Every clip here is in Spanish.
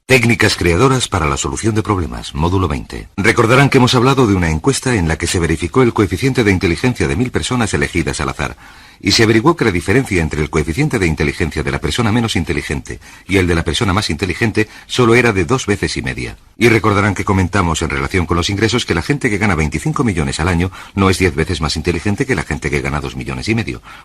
Técnicas creadoras para la solución de problemas, módulo 20. Recordarán que hemos hablado de una encuesta en la que se verificó el coeficiente de inteligencia de 1000 personas elegidas al azar, y se averiguó que la diferencia entre el coeficiente de inteligencia de la persona menos inteligente y el de la persona más inteligente solo era de 2,5 veces. Y recordarán que comentamos en relación con los ingresos que la gente que gana 25 millones al año no es 10 veces más inteligente que la gente que gana 2,5 millones.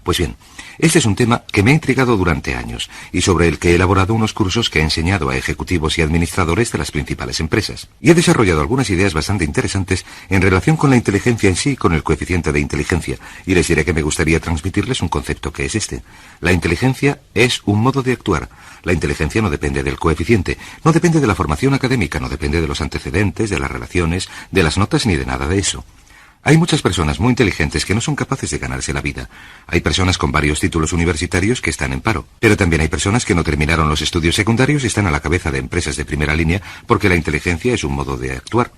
Pues bien, este es un tema que me ha intrigado durante años y sobre el que he elaborado unos cursos que he enseñado a ejecutivos y administradores de las principales empresas. Y he desarrollado algunas ideas bastante interesantes en relación con la inteligencia en sí y con el coeficiente de inteligencia, y les diré que me gustaría transmitirles un concepto que es este. La inteligencia es un modo de actuar. La inteligencia no depende del coeficiente, no depende de la formación académica, no depende de los antecedentes, de las relaciones, de las notas ni de nada de eso. Hay muchas personas muy inteligentes que no son capaces de ganarse la vida. Hay personas con varios títulos universitarios que están en paro. Pero también hay personas que no terminaron los estudios secundarios y están a la cabeza de empresas de primera línea porque la inteligencia es un modo de actuar.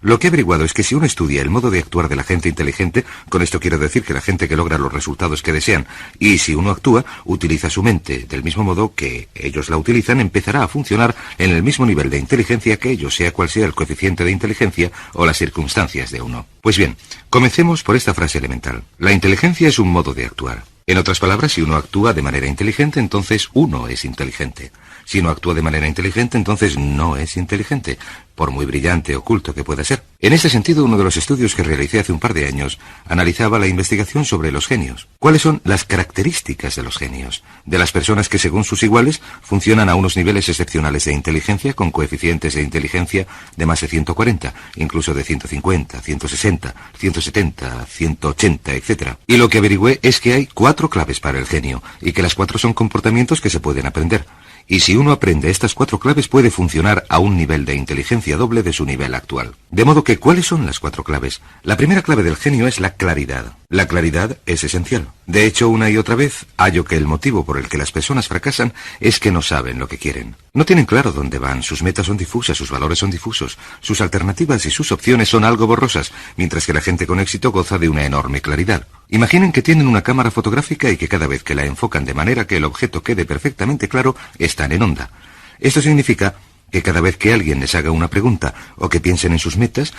Lo que he averiguado es que si uno estudia el modo de actuar de la gente inteligente, con esto quiero decir que la gente que logra los resultados que desean, y si uno actúa, utiliza su mente del mismo modo que ellos la utilizan, empezará a funcionar en el mismo nivel de inteligencia que ellos, sea cual sea el coeficiente de inteligencia o las circunstancias de uno. Pues bien, comencemos por esta frase elemental. La inteligencia es un modo de actuar. En otras palabras, si uno actúa de manera inteligente, entonces uno es inteligente. Si no actúa de manera inteligente, entonces no es inteligente, por muy brillante o culto que pueda ser. En este sentido, uno de los estudios que realicé hace un par de años analizaba la investigación sobre los genios. ¿Cuáles son las características de los genios? De las personas que, según sus iguales, funcionan a unos niveles excepcionales de inteligencia con coeficientes de inteligencia de más de 140, incluso de 150, 160, 170, 180, etc. Y lo que averigüé es que hay 4 claves para el genio, y que las 4 son comportamientos que se pueden aprender. Y si uno aprende estas 4 claves puede funcionar a un nivel de inteligencia doble de su nivel actual. De modo que, ¿cuáles son las 4 claves? La primera clave del genio es la claridad. La claridad es esencial. De hecho, una y otra vez, hallo que el motivo por el que las personas fracasan es que no saben lo que quieren. No tienen claro dónde van, sus metas son difusas, sus valores son difusos, sus alternativas y sus opciones son algo borrosas, mientras que la gente con éxito goza de una enorme claridad. Imaginen que tienen una cámara fotográfica y que cada vez que la enfocan de manera que el objeto quede perfectamente claro, están en onda. Esto significa que cada vez que alguien les haga una pregunta o que piensen en sus metas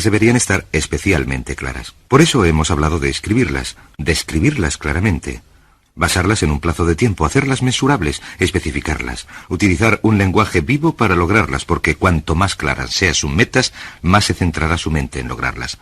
deberían estar especialmente claras. Por eso hemos hablado de escribirlas, describirlas claramente, basarlas en un plazo de tiempo, hacerlas mesurables, especificarlas, utilizar un lenguaje vivo para lograrlas, porque cuanto más claras sean sus metas, más se centrará su mente en lograrlas.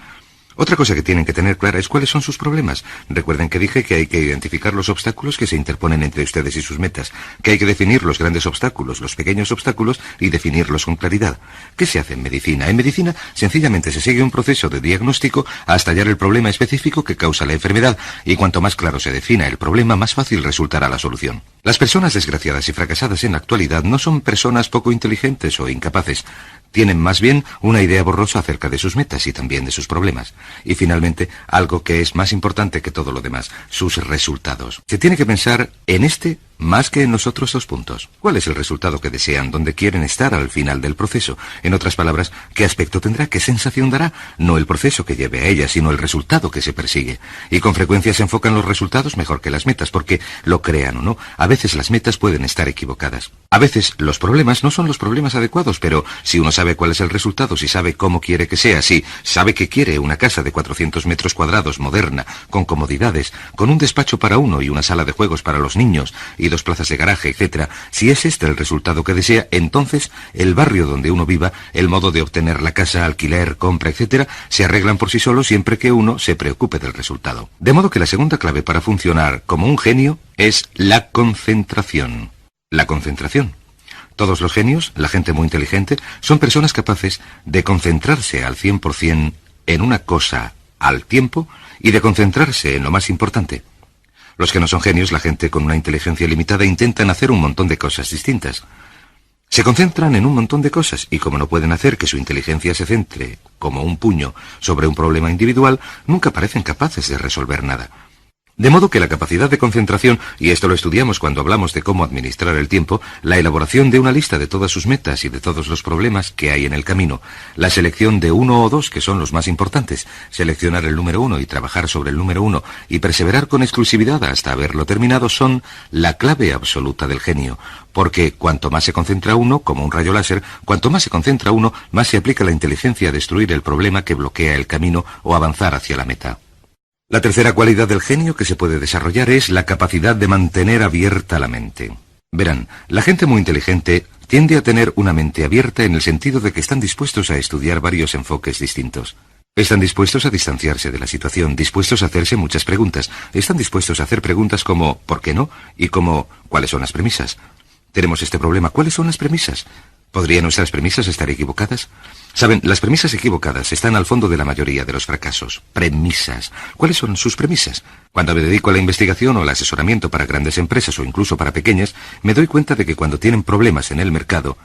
Otra cosa que tienen que tener clara es cuáles son sus problemas. Recuerden que dije que hay que identificar los obstáculos que se interponen entre ustedes y sus metas, que hay que definir los grandes obstáculos, los pequeños obstáculos y definirlos con claridad. ¿Qué se hace en medicina? En medicina sencillamente se sigue un proceso de diagnóstico hasta hallar el problema específico que causa la enfermedad, y cuanto más claro se defina el problema, más fácil resultará la solución. Las personas desgraciadas y fracasadas en la actualidad no son personas poco inteligentes o incapaces. Tienen más bien una idea borrosa acerca de sus metas y también de sus problemas. Y finalmente, algo que es más importante que todo lo demás, sus resultados. Se tiene que pensar en este más que en los otros 2 puntos. ¿Cuál es el resultado que desean? ¿Dónde quieren estar al final del proceso? En otras palabras, ¿qué aspecto tendrá? ¿Qué sensación dará? No el proceso que lleve a ella, sino el resultado que se persigue. Y con frecuencia se enfocan los resultados mejor que las metas, porque, lo crean o no, a veces las metas pueden estar equivocadas. A veces los problemas no son los problemas adecuados, pero si uno sabe cuál es el resultado, si sabe cómo quiere que sea, si sabe que quiere una casa de 400 metros cuadrados, moderna, con comodidades, con un despacho para uno y una sala de juegos para los niños, y 2 plazas de garaje, etc. Si es este el resultado que desea, entonces el barrio donde uno viva, el modo de obtener la casa, alquiler, compra, etc., se arreglan por sí solos siempre que uno se preocupe del resultado. De modo que la segunda clave para funcionar como un genio es la concentración. La concentración. Todos los genios, la gente muy inteligente, son personas capaces de concentrarse al 100% en una cosa al tiempo y de concentrarse en lo más importante. Los que no son genios, la gente con una inteligencia limitada, intentan hacer un montón de cosas distintas. Se concentran en un montón de cosas y como no pueden hacer que su inteligencia se centre como un puño sobre un problema individual, nunca parecen capaces de resolver nada. De modo que la capacidad de concentración, y esto lo estudiamos cuando hablamos de cómo administrar el tiempo, la elaboración de una lista de todas sus metas y de todos los problemas que hay en el camino, la selección de uno o dos que son los más importantes, seleccionar el número 1 y trabajar sobre el número 1 y perseverar con exclusividad hasta haberlo terminado son la clave absoluta del genio, porque cuanto más se concentra uno, como un rayo láser, cuanto más se concentra uno, más se aplica la inteligencia a destruir el problema que bloquea el camino o avanzar hacia la meta. La tercera cualidad del genio que se puede desarrollar es la capacidad de mantener abierta la mente. Verán, la gente muy inteligente tiende a tener una mente abierta en el sentido de que están dispuestos a estudiar varios enfoques distintos. Están dispuestos a distanciarse de la situación, dispuestos a hacerse muchas preguntas. Están dispuestos a hacer preguntas como ¿por qué no? Y como ¿cuáles son las premisas? Tenemos este problema, ¿cuáles son las premisas? ¿Podrían nuestras premisas estar equivocadas? Saben, las premisas equivocadas están al fondo de la mayoría de los fracasos. Premisas. ¿Cuáles son sus premisas? Cuando me dedico a la investigación o al asesoramiento para grandes empresas o incluso para pequeñas, me doy cuenta de que cuando tienen problemas en el mercado,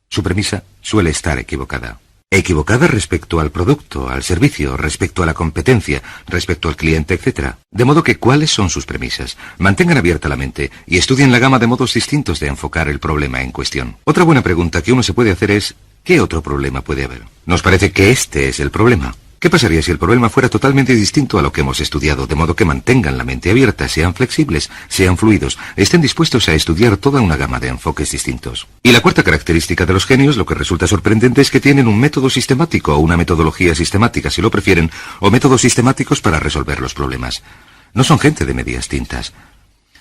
su premisa suele estar equivocada. Equivocada respecto al producto, al servicio, respecto a la competencia, respecto al cliente, etc. De modo que, ¿cuáles son sus premisas? Mantengan abierta la mente y estudien la gama de modos distintos de enfocar el problema en cuestión. Otra buena pregunta que uno se puede hacer es, ¿qué otro problema puede haber? Nos parece que este es el problema. ¿Qué pasaría si el problema fuera totalmente distinto a lo que hemos estudiado, de modo que mantengan la mente abierta, sean flexibles, sean fluidos, estén dispuestos a estudiar toda una gama de enfoques distintos? Y la cuarta característica de los genios, lo que resulta sorprendente, es que tienen un método sistemático o una metodología sistemática, si lo prefieren, o métodos sistemáticos para resolver los problemas. No son gente de medias tintas.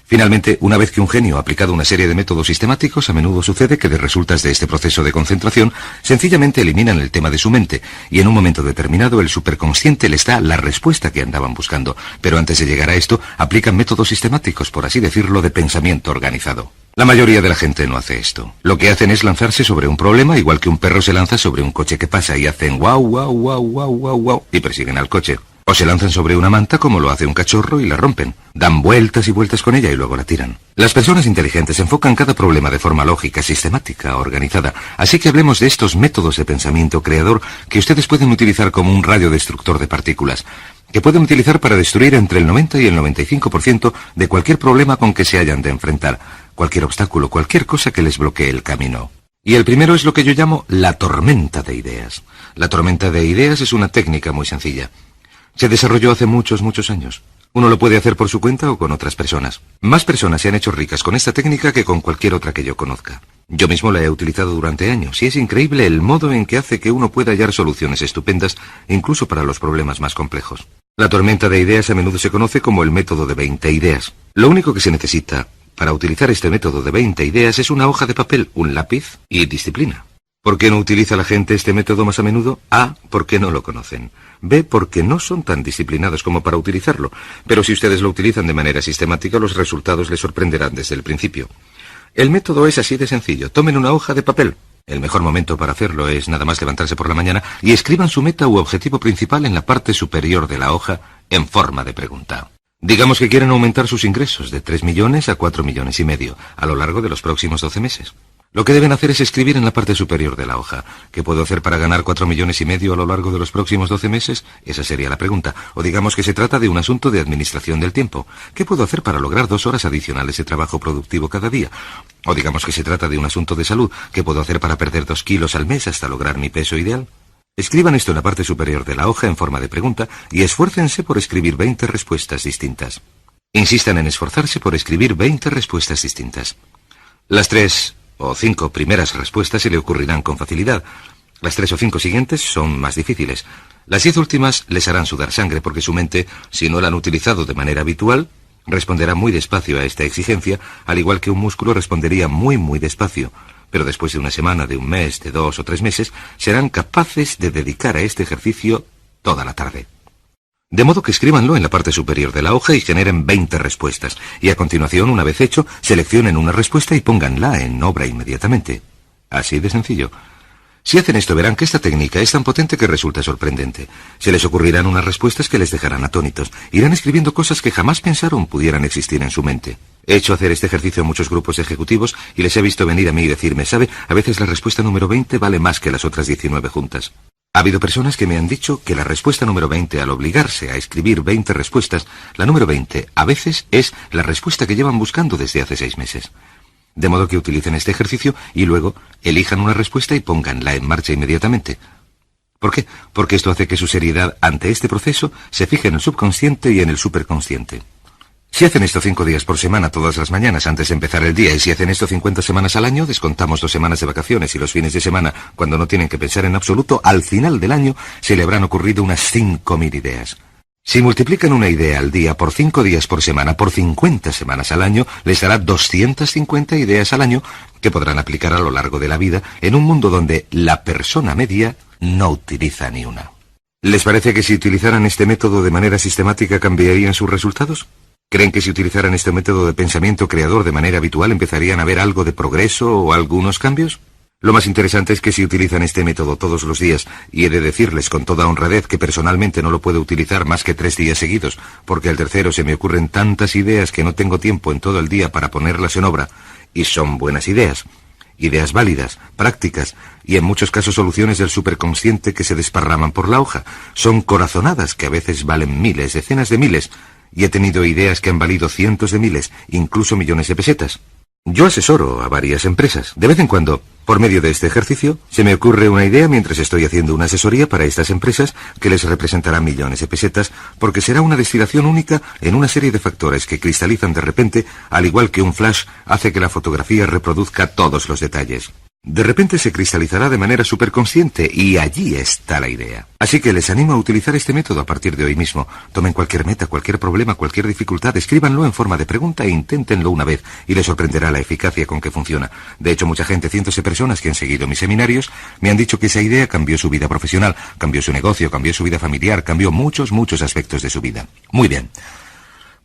Finalmente, una vez que un genio ha aplicado una serie de métodos sistemáticos, a menudo sucede que de resultas de este proceso de concentración, sencillamente eliminan el tema de su mente, y en un momento determinado el superconsciente les da la respuesta que andaban buscando, pero antes de llegar a esto, aplican métodos sistemáticos, por así decirlo, de pensamiento organizado. La mayoría de la gente no hace esto. Lo que hacen es lanzarse sobre un problema, igual que un perro se lanza sobre un coche que pasa, y hacen guau, guau, guau, guau, guau, guau, y persiguen al coche. O se lanzan sobre una manta como lo hace un cachorro y la rompen. Dan vueltas y vueltas con ella y luego la tiran. Las personas inteligentes enfocan cada problema de forma lógica, sistemática, organizada. Así que hablemos de estos métodos de pensamiento creador que ustedes pueden utilizar como un radiodestructor de partículas, que pueden utilizar para destruir entre el 90 y el 95% de cualquier problema con que se hayan de enfrentar, cualquier obstáculo, cualquier cosa que les bloquee el camino. Y el primero es lo que yo llamo la tormenta de ideas. La tormenta de ideas es una técnica muy sencilla. Se desarrolló hace muchos años. Uno lo puede hacer por su cuenta o con otras personas. Más personas se han hecho ricas con esta técnica que con cualquier otra que yo conozca. Yo mismo la he utilizado durante años y es increíble el modo en que hace que uno pueda hallar soluciones estupendas, incluso para los problemas más complejos. La tormenta de ideas a menudo se conoce como el método de 20 ideas. Lo único que se necesita para utilizar este método de 20 ideas es una hoja de papel, un lápiz y disciplina. ¿Por qué no utiliza la gente este método más a menudo? A, porque no lo conocen. B, porque no son tan disciplinados como para utilizarlo. Pero si ustedes lo utilizan de manera sistemática, los resultados les sorprenderán desde el principio. El método es así de sencillo. Tomen una hoja de papel. El mejor momento para hacerlo es nada más levantarse por la mañana y escriban su meta u objetivo principal en la parte superior de la hoja en forma de pregunta. Digamos que quieren aumentar sus ingresos de 3 millones a 4 millones y medio a lo largo de los próximos 12 meses. Lo que deben hacer es escribir en la parte superior de la hoja. ¿Qué puedo hacer para ganar 4 millones y medio a lo largo de los próximos 12 meses? Esa sería la pregunta. O digamos que se trata de un asunto de administración del tiempo. ¿Qué puedo hacer para lograr 2 horas adicionales de trabajo productivo cada día? O digamos que se trata de un asunto de salud. ¿Qué puedo hacer para perder 2 kilos al mes hasta lograr mi peso ideal? Escriban esto en la parte superior de la hoja en forma de pregunta y esfuércense por escribir 20 respuestas distintas. Insistan en esforzarse por escribir 20 respuestas distintas. Las 3 o 5 primeras respuestas se le ocurrirán con facilidad. Las 3 o 5 siguientes son más difíciles. Las 10 últimas les harán sudar sangre porque su mente, si no la han utilizado de manera habitual, responderá muy despacio a esta exigencia, al igual que un músculo respondería muy despacio. Pero después de una semana, de un mes, de 2 o 3 meses, serán capaces de dedicar a este ejercicio toda la tarde. De modo que escríbanlo en la parte superior de la hoja y generen 20 respuestas. Y a continuación, una vez hecho, seleccionen una respuesta y pónganla en obra inmediatamente. Así de sencillo. Si hacen esto, verán que esta técnica es tan potente que resulta sorprendente. Se les ocurrirán unas respuestas que les dejarán atónitos. Irán escribiendo cosas que jamás pensaron pudieran existir en su mente. He hecho hacer este ejercicio a muchos grupos ejecutivos y les he visto venir a mí y decirme, ¿sabe? A veces la respuesta número 20 vale más que las otras 19 juntas. Ha habido personas que me han dicho que la respuesta número 20, al obligarse a escribir 20 respuestas, la número 20 a veces es la respuesta que llevan buscando desde hace 6 meses. De modo que utilicen este ejercicio y luego elijan una respuesta y pónganla en marcha inmediatamente. ¿Por qué? Porque esto hace que su seriedad ante este proceso se fije en el subconsciente y en el superconsciente. Si hacen esto 5 días por semana todas las mañanas antes de empezar el día, y si hacen esto 50 semanas al año, descontamos 2 semanas de vacaciones y los fines de semana, cuando no tienen que pensar en absoluto, al final del año se le habrán ocurrido unas 5.000 ideas. Si multiplican una idea al día por 5 días por semana, por 50 semanas al año, les dará 250 ideas al año que podrán aplicar a lo largo de la vida en un mundo donde la persona media no utiliza ni una. ¿Les parece que si utilizaran este método de manera sistemática cambiarían sus resultados? ¿Creen que si utilizaran este método de pensamiento creador de manera habitual empezarían a ver algo de progreso o algunos cambios? Lo más interesante es que si utilizan este método todos los días, y he de decirles con toda honradez que personalmente no lo puedo utilizar más que 3 días seguidos, porque al tercero se me ocurren tantas ideas que no tengo tiempo en todo el día para ponerlas en obra, y son buenas ideas válidas, prácticas, y en muchos casos soluciones del superconsciente que se desparraman por la hoja. Son corazonadas que a veces valen miles, decenas de miles, y he tenido ideas que han valido cientos de miles, incluso millones de pesetas. Yo asesoro a varias empresas. De vez en cuando, por medio de este ejercicio, se me ocurre una idea mientras estoy haciendo una asesoría para estas empresas que les representará millones de pesetas, porque será una destilación única en una serie de factores que cristalizan de repente, al igual que un flash hace que la fotografía reproduzca todos los detalles. De repente se cristalizará de manera superconsciente y allí está la idea. Así que les animo a utilizar este método a partir de hoy mismo. Tomen cualquier meta, cualquier problema, cualquier dificultad, escríbanlo en forma de pregunta e inténtenlo una vez y les sorprenderá la eficacia con que funciona. De hecho, mucha gente, cientos de personas que han seguido mis seminarios, me han dicho que esa idea cambió su vida profesional, cambió su negocio, cambió su vida familiar, cambió muchos aspectos de su vida. Muy bien.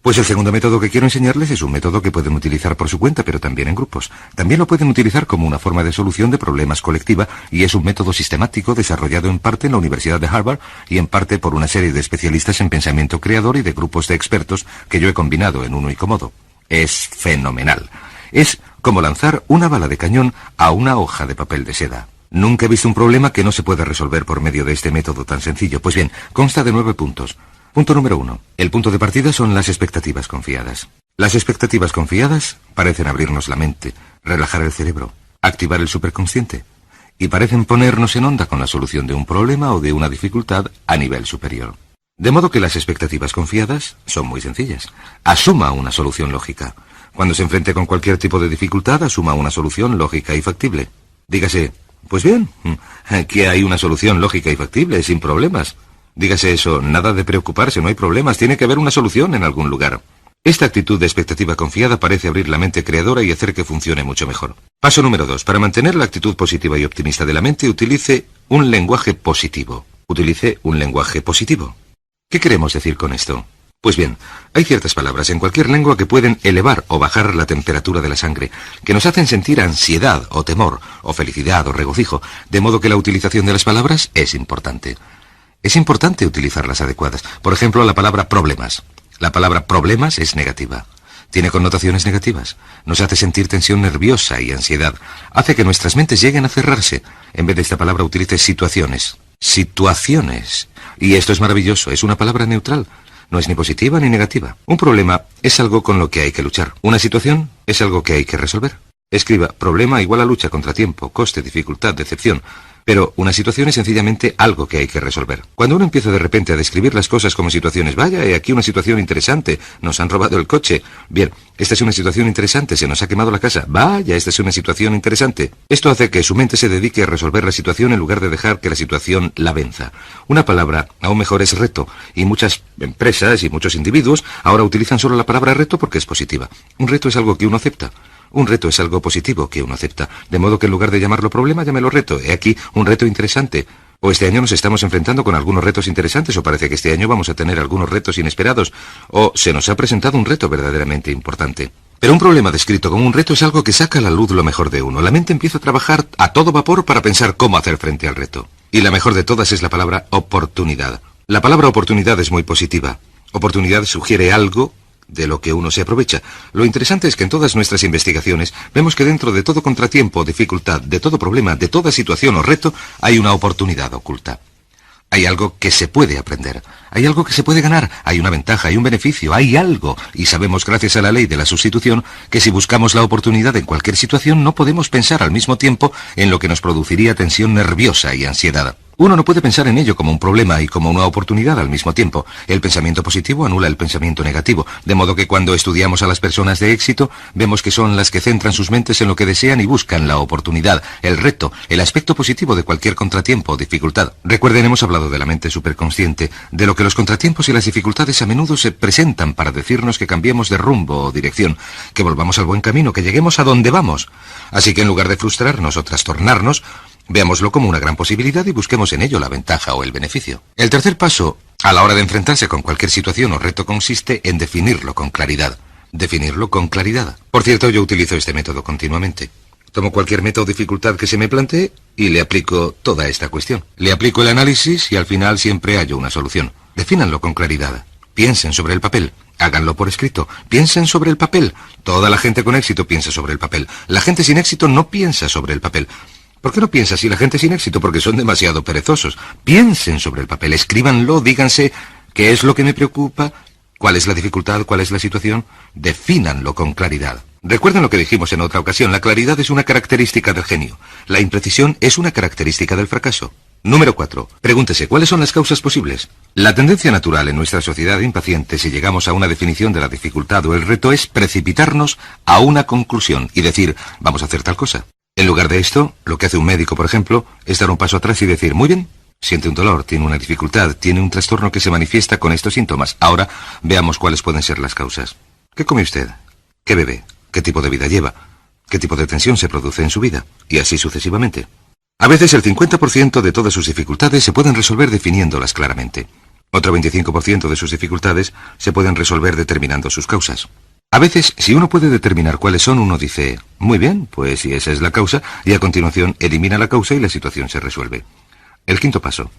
Pues el segundo método que quiero enseñarles es un método que pueden utilizar por su cuenta, pero también en grupos. También lo pueden utilizar como una forma de solución de problemas colectiva, y es un método sistemático desarrollado en parte en la Universidad de Harvard y en parte por una serie de especialistas en pensamiento creador y de grupos de expertos que yo he combinado en un único modo. Es fenomenal. Es como lanzar una bala de cañón a una hoja de papel de seda. Nunca he visto un problema que no se pueda resolver por medio de este método tan sencillo. Pues bien, consta de 9 puntos. Punto número 1. El punto de partida son las expectativas confiadas. Las expectativas confiadas parecen abrirnos la mente, relajar el cerebro, activar el superconsciente, y parecen ponernos en onda con la solución de un problema o de una dificultad a nivel superior. De modo que las expectativas confiadas son muy sencillas. Asuma una solución lógica. Cuando se enfrente con cualquier tipo de dificultad, asuma una solución lógica y factible. Dígase, pues bien, aquí hay una solución lógica y factible, sin problemas. Dígase eso, nada de preocuparse, no hay problemas, tiene que haber una solución en algún lugar. Esta actitud de expectativa confiada parece abrir la mente creadora y hacer que funcione mucho mejor. Paso número 2. Para mantener la actitud positiva y optimista de la mente, utilice un lenguaje positivo. Utilice un lenguaje positivo. ¿Qué queremos decir con esto? Pues bien, hay ciertas palabras en cualquier lengua que pueden elevar o bajar la temperatura de la sangre, que nos hacen sentir ansiedad o temor, o felicidad o regocijo, de modo que la utilización de las palabras es importante. Es importante utilizarlas adecuadas. Por ejemplo, la palabra problemas. La palabra problemas es negativa. Tiene connotaciones negativas. Nos hace sentir tensión nerviosa y ansiedad. Hace que nuestras mentes lleguen a cerrarse. En vez de esta palabra utilice situaciones. Situaciones. Y esto es maravilloso. Es una palabra neutral. No es ni positiva ni negativa. Un problema es algo con lo que hay que luchar. Una situación es algo que hay que resolver. Escriba problema igual a lucha, contratiempo, coste, dificultad, decepción. Pero una situación es sencillamente algo que hay que resolver. Cuando uno empieza de repente a describir las cosas como situaciones, vaya, he aquí una situación interesante, nos han robado el coche. Bien, esta es una situación interesante, se nos ha quemado la casa. Vaya, esta es una situación interesante. Esto hace que su mente se dedique a resolver la situación en lugar de dejar que la situación la venza. Una palabra, aún mejor, es reto, y muchas empresas y muchos individuos ahora utilizan solo la palabra reto porque es positiva. Un reto es algo que uno acepta. Un reto es algo positivo que uno acepta, de modo que en lugar de llamarlo problema, llámelo reto. He aquí un reto interesante. O este año nos estamos enfrentando con algunos retos interesantes, o parece que este año vamos a tener algunos retos inesperados, o se nos ha presentado un reto verdaderamente importante. Pero un problema descrito como un reto es algo que saca a la luz lo mejor de uno. La mente empieza a trabajar a todo vapor para pensar cómo hacer frente al reto. Y la mejor de todas es la palabra oportunidad. La palabra oportunidad es muy positiva. Oportunidad sugiere algo de lo que uno se aprovecha. Lo interesante es que en todas nuestras investigaciones vemos que dentro de todo contratiempo, dificultad, de todo problema, de toda situación o reto, hay una oportunidad oculta. Hay algo que se puede aprender, hay algo que se puede ganar, hay una ventaja, hay un beneficio, hay algo. Y sabemos, gracias a la ley de la sustitución, que si buscamos la oportunidad en cualquier situación, no podemos pensar al mismo tiempo en lo que nos produciría tensión nerviosa y ansiedad. Uno no puede pensar en ello como un problema y como una oportunidad al mismo tiempo. El pensamiento positivo anula el pensamiento negativo, de modo que cuando estudiamos a las personas de éxito, vemos que son las que centran sus mentes en lo que desean y buscan la oportunidad, el reto, el aspecto positivo de cualquier contratiempo o dificultad. Recuerden, hemos hablado de la mente superconsciente, de lo que los contratiempos y las dificultades a menudo se presentan para decirnos que cambiemos de rumbo o dirección, que volvamos al buen camino, que lleguemos a donde vamos. Así que en lugar de frustrarnos o trastornarnos, veámoslo como una gran posibilidad y busquemos en ello la ventaja o el beneficio. El tercer paso, a la hora de enfrentarse con cualquier situación o reto, consiste en definirlo con claridad. Definirlo con claridad. Por cierto, yo utilizo este método continuamente. Tomo cualquier método o dificultad que se me plantee y le aplico toda esta cuestión. Le aplico el análisis y al final siempre hallo una solución. Defínanlo con claridad. Piensen sobre el papel. Háganlo por escrito. Piensen sobre el papel. Toda la gente con éxito piensa sobre el papel. La gente sin éxito no piensa sobre el papel. ¿Por qué no piensa así la gente sin éxito? Porque son demasiado perezosos. Piensen sobre el papel, escríbanlo, díganse qué es lo que me preocupa, cuál es la dificultad, cuál es la situación. Defínanlo con claridad. Recuerden lo que dijimos en otra ocasión, la claridad es una característica del genio. La imprecisión es una característica del fracaso. Número 4. Pregúntese, ¿cuáles son las causas posibles? La tendencia natural en nuestra sociedad impaciente, si llegamos a una definición de la dificultad o el reto, es precipitarnos a una conclusión y decir, vamos a hacer tal cosa. En lugar de esto, lo que hace un médico, por ejemplo, es dar un paso atrás y decir, muy bien, siente un dolor, tiene una dificultad, tiene un trastorno que se manifiesta con estos síntomas. Ahora, veamos cuáles pueden ser las causas. ¿Qué come usted? ¿Qué bebe? ¿Qué tipo de vida lleva? ¿Qué tipo de tensión se produce en su vida? Y así sucesivamente. A veces el 50% de todas sus dificultades se pueden resolver definiéndolas claramente. Otro 25% de sus dificultades se pueden resolver determinando sus causas. A veces, si uno puede determinar cuáles son, uno dice, muy bien, pues si esa es la causa, y a continuación elimina la causa y la situación se resuelve. El quinto paso.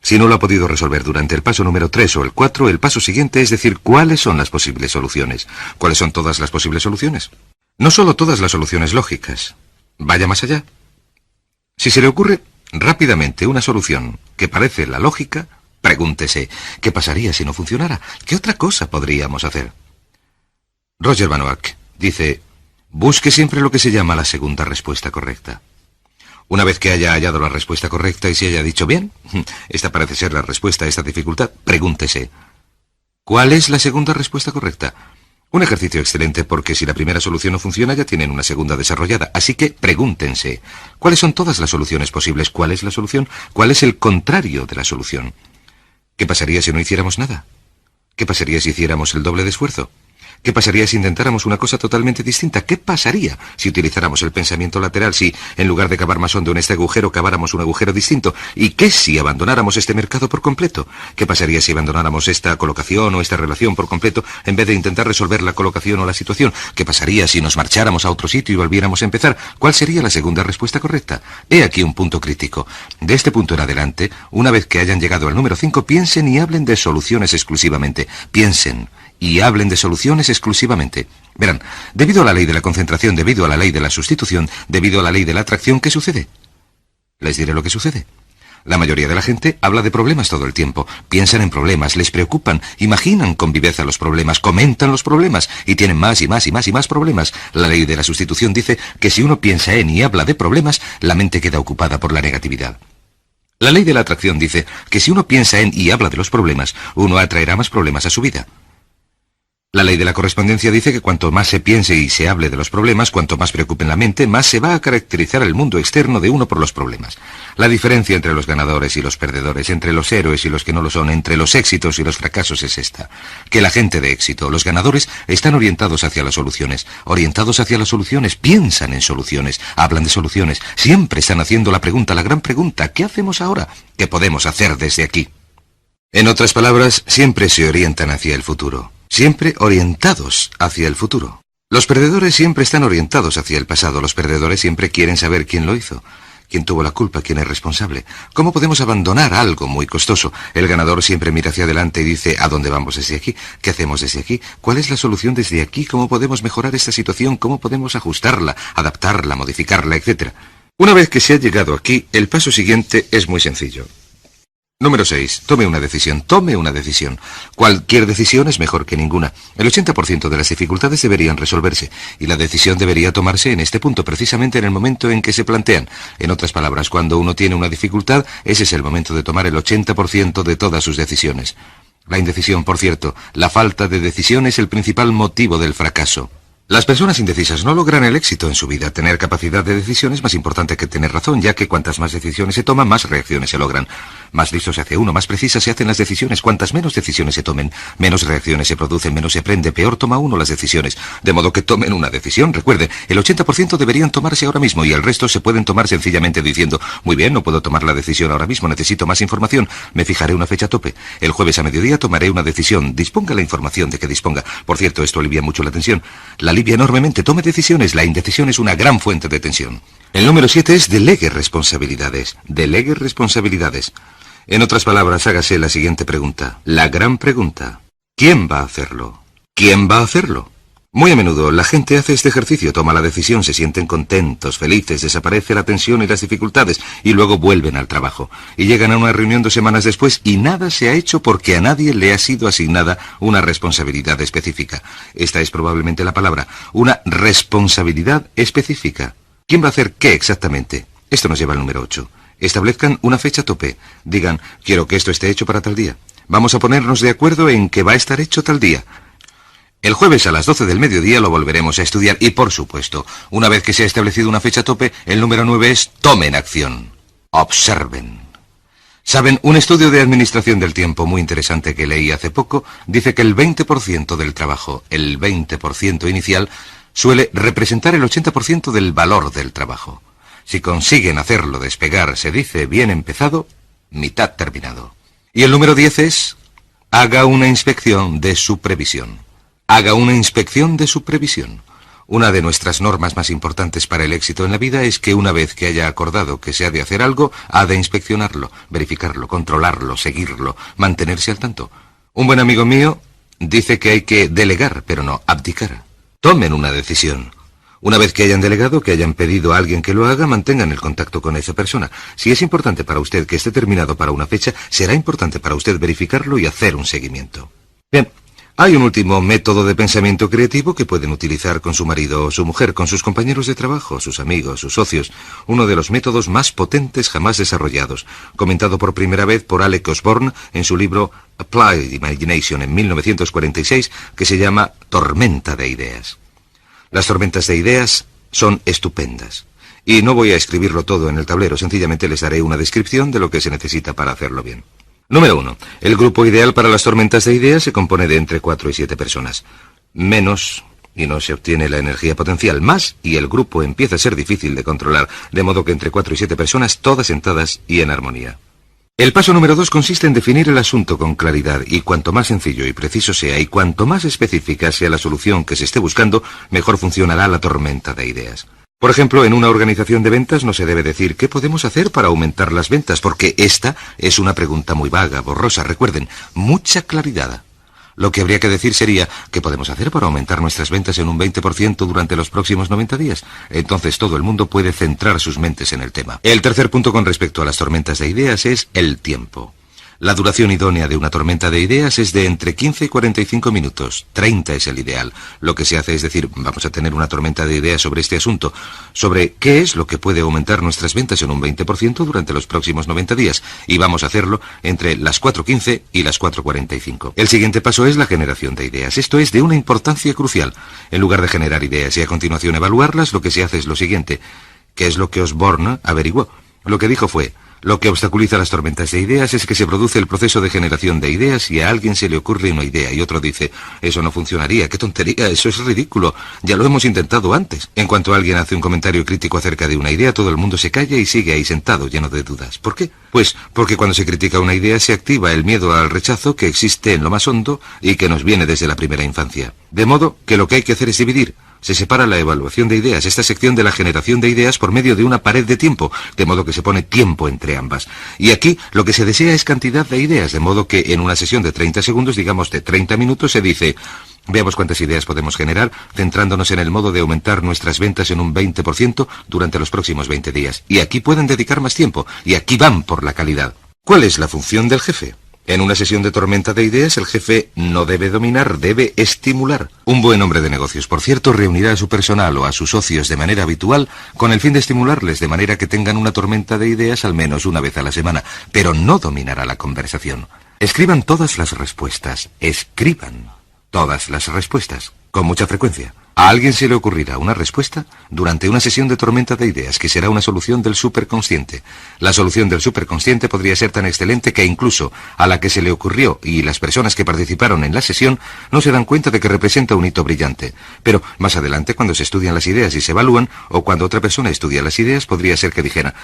Si no lo ha podido resolver durante el paso número 3 o el 4, el paso siguiente es decir cuáles son las posibles soluciones. ¿Cuáles son todas las posibles soluciones? No solo todas las soluciones lógicas. Vaya más allá. Si se le ocurre rápidamente una solución que parece la lógica, pregúntese, ¿qué pasaría si no funcionara? ¿Qué otra cosa podríamos hacer? Roger Banoak dice, busque siempre lo que se llama la segunda respuesta correcta. Una vez que haya hallado la respuesta correcta y se haya dicho, bien, esta parece ser la respuesta a esta dificultad, pregúntese, ¿cuál es la segunda respuesta correcta? Un ejercicio excelente porque si la primera solución no funciona ya tienen una segunda desarrollada. Así que pregúntense, ¿cuáles son todas las soluciones posibles? ¿Cuál es la solución? ¿Cuál es el contrario de la solución? ¿Qué pasaría si no hiciéramos nada? ¿Qué pasaría si hiciéramos el doble de esfuerzo? ¿Qué pasaría si intentáramos una cosa totalmente distinta? ¿Qué pasaría si utilizáramos el pensamiento lateral, si en lugar de cavar más hondo en este agujero, caváramos un agujero distinto? ¿Y qué si abandonáramos este mercado por completo? ¿Qué pasaría si abandonáramos esta colocación o esta relación por completo en vez de intentar resolver la colocación o la situación? ¿Qué pasaría si nos marcháramos a otro sitio y volviéramos a empezar? ¿Cuál sería la segunda respuesta correcta? He aquí un punto crítico. De este punto en adelante, una vez que hayan llegado al número 5, piensen y hablen de soluciones exclusivamente. Piensen y hablen de soluciones exclusivamente. Verán, debido a la ley de la concentración, debido a la ley de la sustitución, debido a la ley de la atracción, ¿qué sucede? Les diré lo que sucede. La mayoría de la gente habla de problemas todo el tiempo. Piensan en problemas, les preocupan, imaginan con viveza los problemas, comentan los problemas y tienen más y más y más y más problemas. La ley de la sustitución dice que si uno piensa en y habla de problemas, la mente queda ocupada por la negatividad. La ley de la atracción dice que si uno piensa en y habla de los problemas, uno atraerá más problemas a su vida. La ley de la correspondencia dice que cuanto más se piense y se hable de los problemas, cuanto más preocupen la mente, más se va a caracterizar el mundo externo de uno por los problemas. La diferencia entre los ganadores y los perdedores, entre los héroes y los que no lo son, entre los éxitos y los fracasos es esta: que la gente de éxito, los ganadores, están orientados hacia las soluciones. Orientados hacia las soluciones, piensan en soluciones, hablan de soluciones, siempre están haciendo la pregunta, la gran pregunta: ¿qué hacemos ahora? ¿Qué podemos hacer desde aquí? En otras palabras, siempre se orientan hacia el futuro. Siempre orientados hacia el futuro. Los perdedores siempre están orientados hacia el pasado. Los perdedores siempre quieren saber quién lo hizo, quién tuvo la culpa, quién es responsable. ¿Cómo podemos abandonar algo muy costoso? El ganador siempre mira hacia adelante y dice, ¿a dónde vamos desde aquí? ¿Qué hacemos desde aquí? ¿Cuál es la solución desde aquí? ¿Cómo podemos mejorar esta situación? ¿Cómo podemos ajustarla, adaptarla, modificarla, etcétera? Una vez que se ha llegado aquí, el paso siguiente es muy sencillo. Número 6. Tome una decisión. Tome una decisión. Cualquier decisión es mejor que ninguna. El 80% de las dificultades deberían resolverse, y la decisión debería tomarse en este punto, precisamente en el momento en que se plantean. En otras palabras, cuando uno tiene una dificultad, ese es el momento de tomar el 80% de todas sus decisiones. La indecisión, por cierto, la falta de decisión es el principal motivo del fracaso. Las personas indecisas no logran el éxito en su vida. Tener capacidad de decisión es más importante que tener razón, ya que cuantas más decisiones se toman, más reacciones se logran. Más listo se hace uno, más precisas se hacen las decisiones. Cuantas menos decisiones se tomen, menos reacciones se producen, menos se aprende, peor toma uno las decisiones. De modo que tomen una decisión. Recuerde, el 80% deberían tomarse ahora mismo y el resto se pueden tomar sencillamente diciendo: muy bien, no puedo tomar la decisión ahora mismo, necesito más información, me fijaré una fecha tope. El jueves a mediodía tomaré una decisión. Disponga la información de que disponga. Por cierto, esto alivia mucho la tensión. La alivia enormemente. Tome decisiones. La indecisión es una gran fuente de tensión. El número 7 es delegue responsabilidades. Delegue responsabilidades. En otras palabras, hágase la siguiente pregunta. La gran pregunta. ¿Quién va a hacerlo? ¿Quién va a hacerlo? Muy a menudo la gente hace este ejercicio, toma la decisión, se sienten contentos, felices, desaparece la tensión y las dificultades, y luego vuelven al trabajo. Y llegan a una reunión 2 semanas después y nada se ha hecho porque a nadie le ha sido asignada una responsabilidad específica. Esta es probablemente la palabra, una responsabilidad específica. ¿Quién va a hacer qué exactamente? Esto nos lleva al número 8. Establezcan una fecha tope. Digan: quiero que esto esté hecho para tal día. Vamos a ponernos de acuerdo en que va a estar hecho tal día. El jueves a las 12 del mediodía lo volveremos a estudiar y, por supuesto, una vez que se ha establecido una fecha tope, el número 9 es: tomen acción. Observen. Saben, un estudio de administración del tiempo muy interesante que leí hace poco dice que el 20% del trabajo, el 20% inicial, suele representar el 80% del valor del trabajo. Si consiguen hacerlo despegar, se dice bien empezado, mitad terminado. Y el número 10 es: haga una inspección de su previsión. Haga una inspección de su previsión. Una de nuestras normas más importantes para el éxito en la vida es que una vez que haya acordado que se ha de hacer algo, ha de inspeccionarlo, verificarlo, controlarlo, seguirlo, mantenerse al tanto. Un buen amigo mío dice que hay que delegar, pero no abdicar. Tomen una decisión. Una vez que hayan delegado, que hayan pedido a alguien que lo haga, mantengan el contacto con esa persona. Si es importante para usted que esté terminado para una fecha, será importante para usted verificarlo y hacer un seguimiento. Bien. Hay un último método de pensamiento creativo que pueden utilizar con su marido o su mujer, con sus compañeros de trabajo, sus amigos, sus socios. Uno de los métodos más potentes jamás desarrollados, comentado por primera vez por Alec Osborne en su libro Applied Imagination en 1946, que se llama Tormenta de Ideas. Las tormentas de ideas son estupendas. Y no voy a escribirlo todo en el tablero, sencillamente les daré una descripción de lo que se necesita para hacerlo bien. Número 1. El grupo ideal para las tormentas de ideas se compone de entre 4 y 7 personas. Menos, y no se obtiene la energía potencial. Más, y el grupo empieza a ser difícil de controlar, de modo que entre 4 y 7 personas, todas sentadas y en armonía. El paso número 2 consiste en definir el asunto con claridad, y cuanto más sencillo y preciso sea, y cuanto más específica sea la solución que se esté buscando, mejor funcionará la tormenta de ideas. Por ejemplo, en una organización de ventas no se debe decir ¿qué podemos hacer para aumentar las ventas? Porque esta es una pregunta muy vaga, borrosa. Recuerden, mucha claridad. Lo que habría que decir sería ¿qué podemos hacer para aumentar nuestras ventas en un 20% durante los próximos 90 días? Entonces todo el mundo puede centrar sus mentes en el tema. El tercer punto con respecto a las tormentas de ideas es el tiempo. La duración idónea de una tormenta de ideas es de entre 15 y 45 minutos. 30 es el ideal. Lo que se hace es decir, vamos a tener una tormenta de ideas sobre este asunto, sobre qué es lo que puede aumentar nuestras ventas en un 20% durante los próximos 90 días, y vamos a hacerlo entre las 4:15 y las 4:45. El siguiente paso es la generación de ideas. Esto es de una importancia crucial. En lugar de generar ideas y a continuación evaluarlas, lo que se hace es lo siguiente. ¿Qué es lo que Osborne averiguó? Lo que dijo fue: lo que obstaculiza las tormentas de ideas es que se produce el proceso de generación de ideas y a alguien se le ocurre una idea y otro dice, eso no funcionaría, qué tontería, eso es ridículo, ya lo hemos intentado antes. En cuanto alguien hace un comentario crítico acerca de una idea, todo el mundo se calla y sigue ahí sentado, lleno de dudas. ¿Por qué? Pues porque cuando se critica una idea se activa el miedo al rechazo que existe en lo más hondo y que nos viene desde la primera infancia. De modo que lo que hay que hacer es dividir. Se separa la evaluación de ideas, esta sección de la generación de ideas, por medio de una pared de tiempo, de modo que se pone tiempo entre ambas. Y aquí lo que se desea es cantidad de ideas, de modo que en una sesión de 30 segundos, digamos de 30 minutos, se dice, veamos cuántas ideas podemos generar, centrándonos en el modo de aumentar nuestras ventas en un 20% durante los próximos 20 días. Y aquí pueden dedicar más tiempo, y aquí van por la calidad. ¿Cuál es la función del jefe? En una sesión de tormenta de ideas, el jefe no debe dominar, debe estimular. Un buen hombre de negocios, por cierto, reunirá a su personal o a sus socios de manera habitual con el fin de estimularles de manera que tengan una tormenta de ideas al menos una vez a la semana, pero no dominará la conversación. Escriban todas las respuestas. Escriban todas las respuestas, con mucha frecuencia. ¿A alguien se le ocurrirá una respuesta durante una sesión de tormenta de ideas que será una solución del superconsciente? La solución del superconsciente podría ser tan excelente que incluso a la que se le ocurrió y las personas que participaron en la sesión no se dan cuenta de que representa un hito brillante. Pero más adelante, cuando se estudian las ideas y se evalúan, o cuando otra persona estudia las ideas, podría ser que dijera: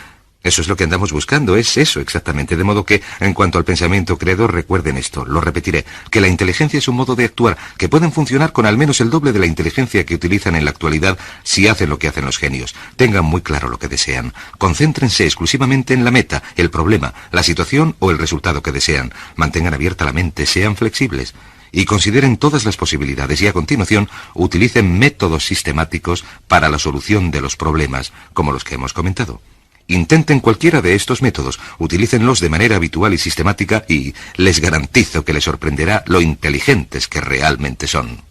eso es lo que andamos buscando, es eso exactamente. De modo que, en cuanto al pensamiento creador, recuerden esto, lo repetiré, que la inteligencia es un modo de actuar que pueden funcionar con al menos el doble de la inteligencia que utilizan en la actualidad si hacen lo que hacen los genios. Tengan muy claro lo que desean. Concéntrense exclusivamente en la meta, el problema, la situación o el resultado que desean. Mantengan abierta la mente, sean flexibles. Y consideren todas las posibilidades y a continuación utilicen métodos sistemáticos para la solución de los problemas, como los que hemos comentado. Intenten cualquiera de estos métodos, utilícenlos de manera habitual y sistemática y les garantizo que les sorprenderá lo inteligentes que realmente son.